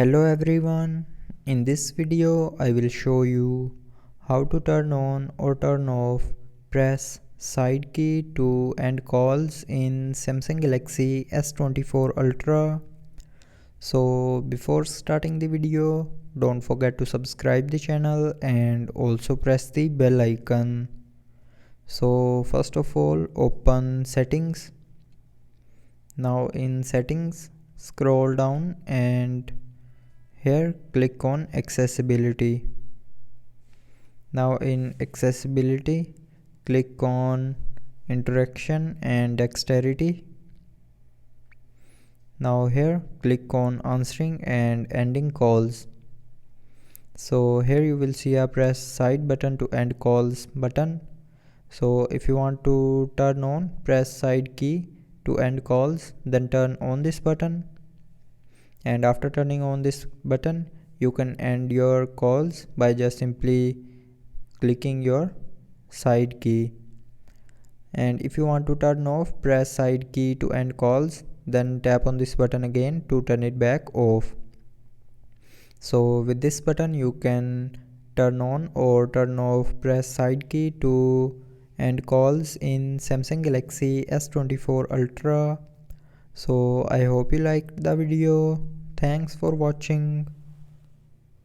Hello everyone, in this video I will show you how to turn on or turn off press side key to end calls in Samsung Galaxy S24 Ultra. So before starting the video, don't forget to subscribe the channel and also press the bell icon. So first of all, open settings. Now in settings, scroll down and here click on accessibility. Now in accessibility, click on interaction and dexterity. Now here click on answering and ending calls. So here you will see a press side button to end calls button. So if you want to turn on press side key to end calls, then turn on this button. And after turning on this button, you can end your calls by just simply clicking your side key. And if you want to turn off press side key to end calls, then tap on this button again to turn it back off. So with this button you can turn on or turn off press side key to end calls in Samsung Galaxy S24 Ultra. So I hope you liked the video. Thanks for watching.